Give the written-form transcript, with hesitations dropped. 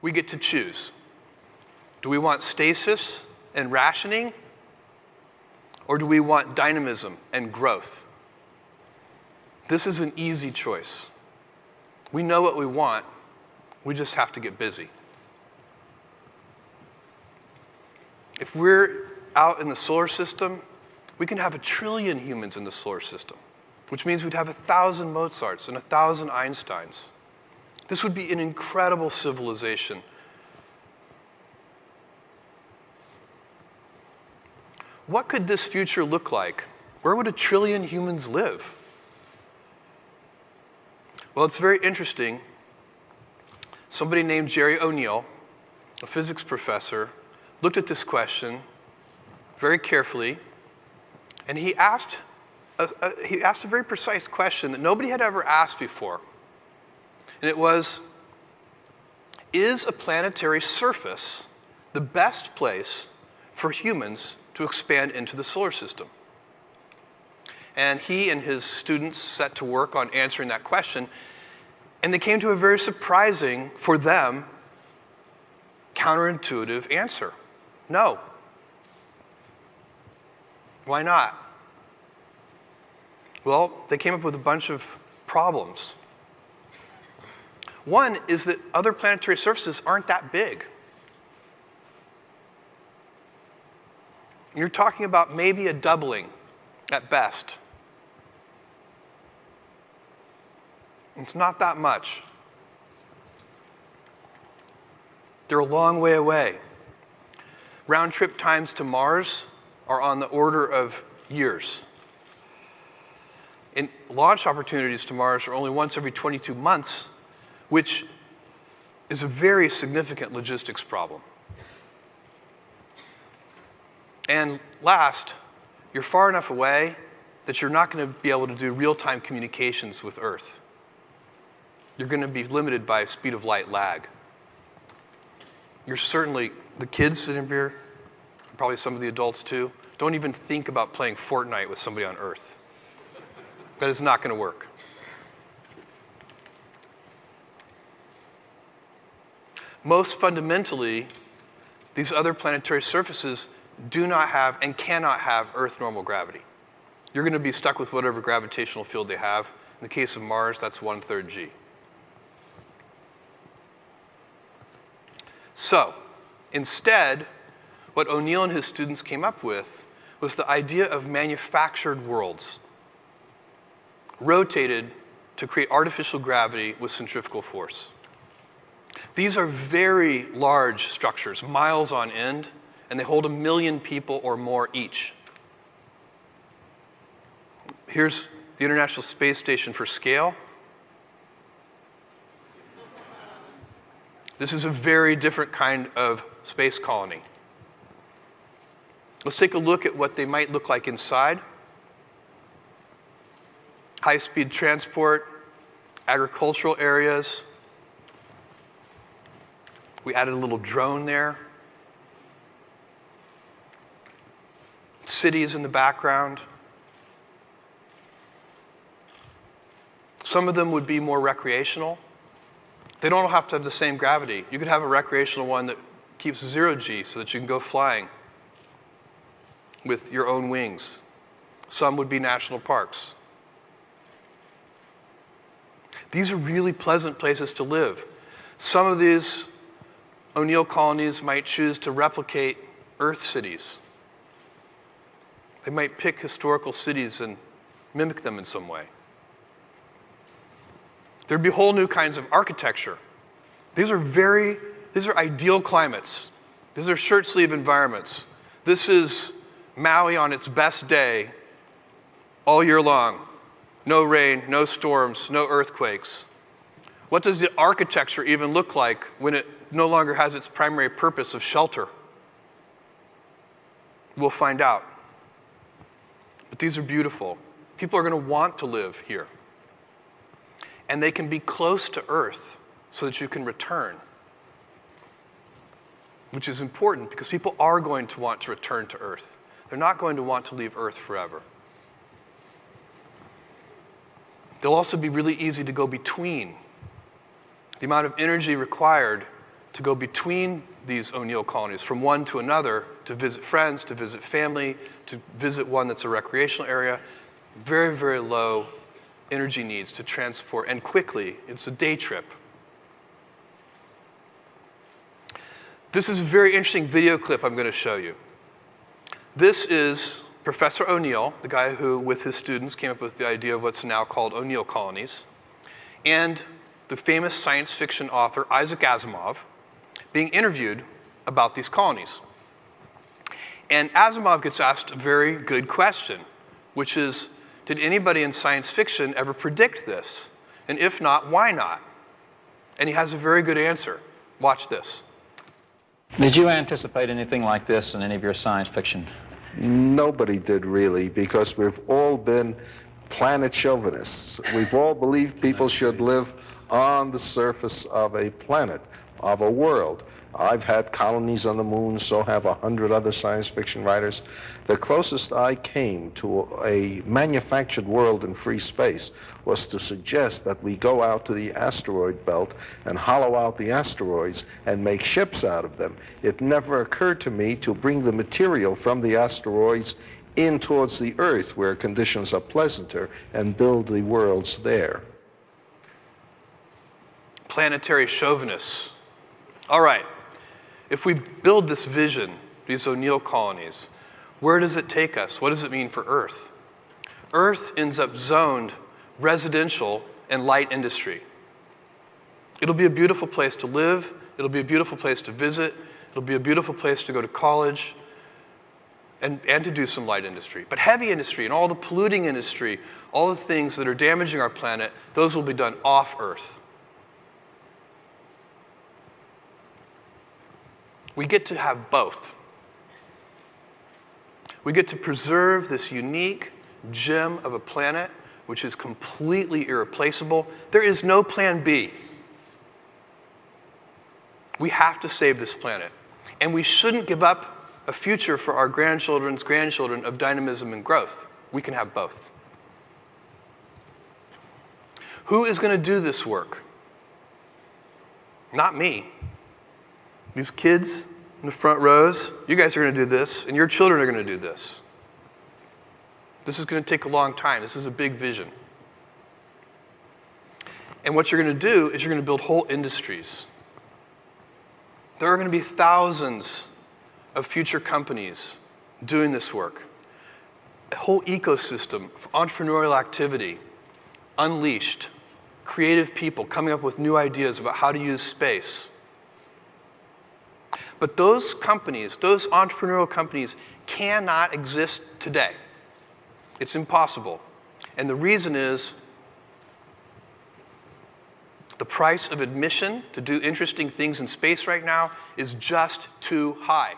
we get to choose. Do we want stasis and rationing? Or do we want dynamism and growth? This is an easy choice. We know what we want. We just have to get busy. If we're out in the solar system, we can have 1 trillion humans in the solar system, which means we'd have 1,000 Mozarts and 1,000 Einsteins. This would be an incredible civilization. What could this future look like? Where would 1 trillion humans live? Well, it's very interesting. Somebody named Jerry O'Neill, a physics professor, looked at this question very carefully, and he asked a very precise question that nobody had ever asked before. And it was, is a planetary surface the best place for humans to expand into the solar system? And he and his students set to work on answering that question, and they came to a very surprising, for them, counterintuitive answer. No. Why not? Well, they came up with a bunch of problems. One is that other planetary surfaces aren't that big. You're talking about maybe a doubling at best. It's not that much. They're a long way away. Round trip times to Mars are on the order of years. And launch opportunities to Mars are only once every 22 months, which is a very significant logistics problem. And last, you're far enough away that you're not going to be able to do real-time communications with Earth. You're going to be limited by speed of light lag. You're certainly, the kids sitting here, probably some of the adults too, don't even think about playing Fortnite with somebody on Earth. That is not going to work. Most fundamentally, these other planetary surfaces do not have and cannot have Earth normal gravity. You're going to be stuck with whatever gravitational field they have. In the case of Mars, that's 1/3 g. So, instead, what O'Neill and his students came up with was the idea of manufactured worlds, rotated to create artificial gravity with centrifugal force. These are very large structures, miles on end, and they hold 1 million people or more each. Here's the International Space Station for scale. This is a very different kind of space colony. Let's take a look at what they might look like inside. High-speed transport, agricultural areas. We added a little drone there. Cities in the background. Some of them would be more recreational. They don't have to have the same gravity. You could have a recreational one that keeps 0 g so that you can go flying with your own wings. Some would be national parks. These are really pleasant places to live. Some of these O'Neill colonies might choose to replicate Earth cities. They might pick historical cities and mimic them in some way. There'd be whole new kinds of architecture. These are ideal climates. These are shirt sleeve environments. This is Maui on its best day all year long. No rain, no storms, no earthquakes. What does the architecture even look like when it no longer has its primary purpose of shelter? We'll find out. But these are beautiful. People are going to want to live here. And they can be close to Earth so that you can return, which is important because people are going to want to return to Earth. They're not going to want to leave Earth forever. They'll also be really easy to go between. The amount of energy required to go between these O'Neill colonies, from one to another, to visit friends, to visit family, to visit one that's a recreational area. Very, very low energy needs to transport, and quickly. It's a day trip. This is a very interesting video clip I'm going to show you. This is Professor O'Neill, the guy who, with his students, came up with the idea of what's now called O'Neill colonies, and the famous science fiction author Isaac Asimov being interviewed about these colonies. And Asimov gets asked a very good question, which is, did anybody in science fiction ever predict this? And if not, why not? And he has a very good answer. Watch this. Did you anticipate anything like this in any of your science fiction? Nobody did really, because we've all been planet chauvinists. We've all believed people should live on the surface of a planet, of a world. I've had colonies on the moon, so have 100 other science fiction writers. The closest I came to a manufactured world in free space was to suggest that we go out to the asteroid belt and hollow out the asteroids and make ships out of them. It never occurred to me to bring the material from the asteroids in towards the Earth, where conditions are pleasanter, and build the worlds there. Planetary chauvinists. All right. If we build this vision, these O'Neill colonies, where does it take us? What does it mean for Earth? Earth ends up zoned residential and light industry. It'll be a beautiful place to live. It'll be a beautiful place to visit. It'll be a beautiful place to go to college and to do some light industry. But heavy industry and all the polluting industry, all the things that are damaging our planet, those will be done off Earth. We get to have both. We get to preserve this unique gem of a planet which is completely irreplaceable. There is no plan B. We have to save this planet. And we shouldn't give up a future for our grandchildren's grandchildren of dynamism and growth. We can have both. Who is going to do this work? Not me. These kids in the front rows, you guys are going to do this, and your children are going to do this. This is going to take a long time. This is a big vision. And what you're going to do is you're going to build whole industries. There are going to be thousands of future companies doing this work. A whole ecosystem of entrepreneurial activity, unleashed, creative people coming up with new ideas about how to use space. But those companies, those entrepreneurial companies, cannot exist today. It's impossible. And the reason is the price of admission to do interesting things in space right now is just too high.